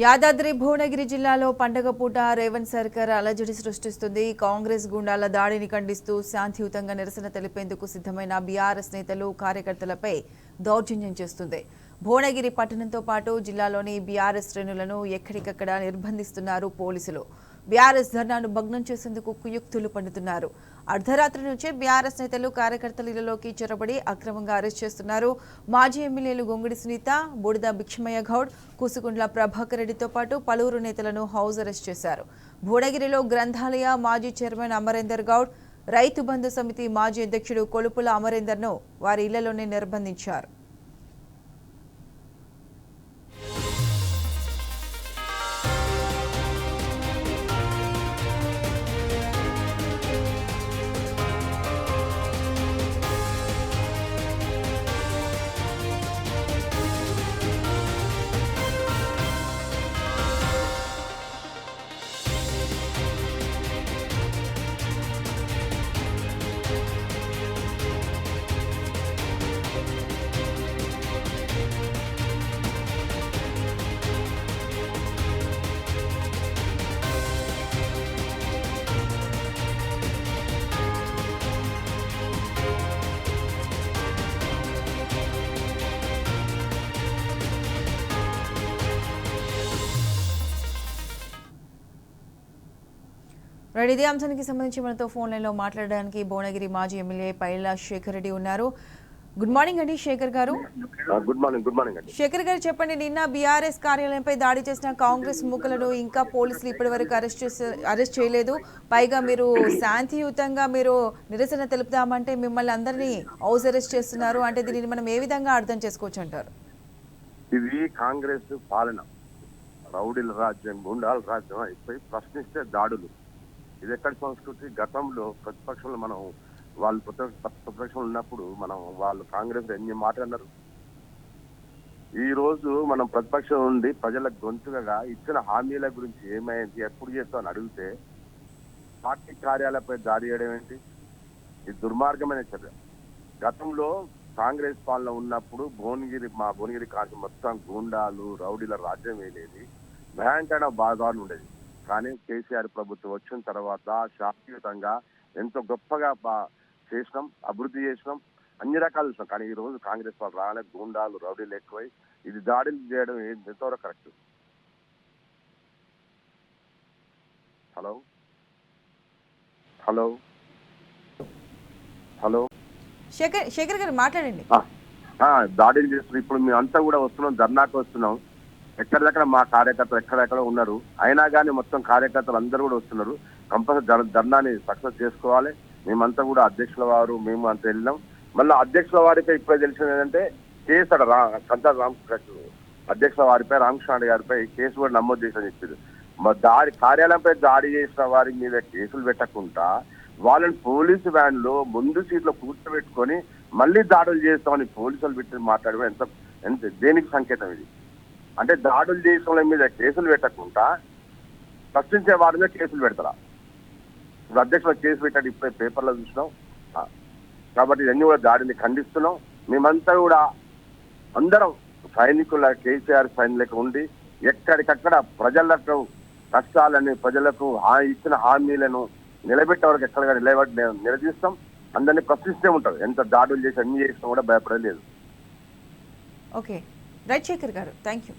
యాదాద్రి భువనగిరి జిల్లాలో పండగ పూట రేవంత్ సర్కార్ అలజడి సృష్టిస్తుంది. కాంగ్రెస్ గుండాల దాడిని ఖండిస్తూ శాంతియుతంగా నిరసన తెలిపేందుకు సిద్ధమైన బీఆర్ఎస్ నేతలు కార్యకర్తలపై దౌర్జన్యం చేస్తుంది. భువనగిరి పట్టణంతో పాటు జిల్లాలోని బీఆర్ఎస్ శ్రేణులను ఎక్కడికక్కడ నిర్బంధిస్తున్నారు పోలీసులు. బీఆర్ఎస్ ధర్నాను భగ్నం చేసేందుకు కుయుక్తులు పన్నుతున్నారు. అర్ధరాత్రి నుంచే బీఆర్ఎస్ నేతలు కార్యకర్తల ఇళ్లలోకి చొరబడి అక్రమంగా అరెస్ట్ చేస్తున్నారు. మాజీ ఎమ్మెల్యేలు గొంగుడి సునీత, బూడిద భిక్షమయ్య గౌడ్, కూసుకుండ్ల ప్రభాకర్ రెడ్డితో పాటు పలువురు నేతలను హౌస్ అరెస్ట్ చేశారు. భువనగిరిలో గ్రంథాలయ మాజీ చైర్మన్ అమరేందర్ గౌడ్, రైతు బంధు సమితి మాజీ అధ్యక్షుడు కొలుపుల అమరేందర్ను వారి ఇళ్లలోనే నిర్బంధించారు. ఇదే అంశానికి సంబంధించి మనతో ఫోన్ లైన్లో మాట్లాడడానికి భువనగిరి మాజీ ఎమ్మెల్యే పైల శేఖర్ రెడ్డి ఉన్నారు. గుడ్ మార్నింగ్ అండి శేఖర్ గారు. గుడ్ మార్నింగ్ అండి. శేఖర్ గారు చెప్పండి, నిన్న బీఆర్ఎస్ కార్యాలయంపై దాడి చేసిన కాంగ్రెస్ మూకలను ఇంకా పోలీసులు ఇప్పటి వరకు అరెస్ట్ చేయలేదు. పైగా మీరు శాంతియుతంగా మీరు నిరసన తెలుపుదామంటే మిమ్మల్ని అందరినీ హౌస్ అరెస్ట్ చేస్తున్నారు. అంటే దీనిని మనం ఏ విధంగా అర్థం చేసుకోవచ్చు అంటారు? ఇది కాంగ్రెస్ పాలన, రౌడీల రాజ్యం, గుండాల రాజ్యం అయిపోయి ప్రశ్నిస్తే దాడులు. ఇది ఎక్కడి సంస్కృతి? గతంలో ప్రతిపక్షంలో మనం వాళ్ళు ప్రతిపక్షంలో ఉన్నప్పుడు వాళ్ళు కాంగ్రెస్ ఎన్ని మాట్లాడినారు. ఈ రోజు మనం ప్రతిపక్షం నుండి ప్రజలకు గొంతుగా ఇచ్చిన హామీల గురించి ఏమైంది, ఎప్పుడు చేస్తామని అడిగితే పార్టీ కార్యాలయంపై దాడి చేయడం ఏంటి? ఇది దుర్మార్గమైన చర్య. గతంలో కాంగ్రెస్ పాలన ఉన్నప్పుడు భువనగిరి కాసి మొత్తం గుండాలు రౌడీల రాజ్యం వేయలేదు, భయంకర బాధాలు ఉండేది. కానీ కేసీఆర్ ప్రభుత్వం వచ్చిన తర్వాత శాంతియుతంగా ఎంతో గొప్పగా చేసినాం, అభివృద్ధి చేసినాం, అన్ని రకాలు చూసినాం. కానీ ఈ రోజు కాంగ్రెస్ వాళ్ళు రాలే, గుండాలు రౌడీలు ఎక్కువై ఇది దాడులు చేయడం ఎంతవరకు correct? Hello hello hello Shekhar గారు మాట్లాడండి. దాడులు చేస్తున్నాం. ఇప్పుడు మేము అంతా కూడా వస్తున్నాం, ధర్నాకు వస్తున్నాం. ఎక్కడిదక్కడ మా కార్యకర్తలు ఎక్కడెక్కడ ఉన్నారు. అయినా కానీ మొత్తం కార్యకర్తలు అందరూ కూడా వస్తున్నారు. కంపల్సరీ ధర్నాని సక్సెస్ చేసుకోవాలి. మేమంతా కూడా అధ్యక్షుల వారు మేము అంతా వెళ్ళినాం. మళ్ళీ అధ్యక్షుల వారిపై ఇప్పుడే తెలిసింది ఏంటంటే కేసు కంచా అధ్యక్షుల వారిపై రామకృష్ణ గారిపై కేసు కూడా నమోదు చేసి చెప్పారు. కార్యాలయంపై దాడి చేసిన వారి మీద కేసులు పెట్టకుండా వాళ్ళని పోలీసు వ్యాన్ లో ముందు సీట్లో కూర్చోబెట్టుకొని మళ్ళీ దాడులు చేస్తామని పోలీసులు పెట్టి మాట్లాడడం ఎంత దేనికి సంకేతం ఇది? అంటే దాడులు చేసిన వాళ్ళ మీద కేసులు పెట్టకుండా ప్రశ్నించే వారి మీద కేసులు పెడతారా? ఇప్పుడు అధ్యక్షుల కేసు పెట్టాడు, ఇప్పుడే పేపర్లో చూసినాం. కాబట్టి ఇవన్నీ కూడా దాడిని ఖండిస్తున్నాం. మేమంతా కూడా అందరం సైనికుల కేసీఆర్ సైనికులకు ఉండి ఎక్కడికక్కడ ప్రజలకు కష్టాలని, ప్రజలకు ఇచ్చిన హామీలను నిలబెట్టే వరకు ఎక్కడ నిలదీస్తాం. అందరినీ ప్రశ్నిస్తూ ఉంటారు. ఎంత దాడులు చేసి అన్ని చేసినా కూడా భయపడలేదు. ఓకే రైట్ శేఖర్ గారు, థ్యాంక్ యూ.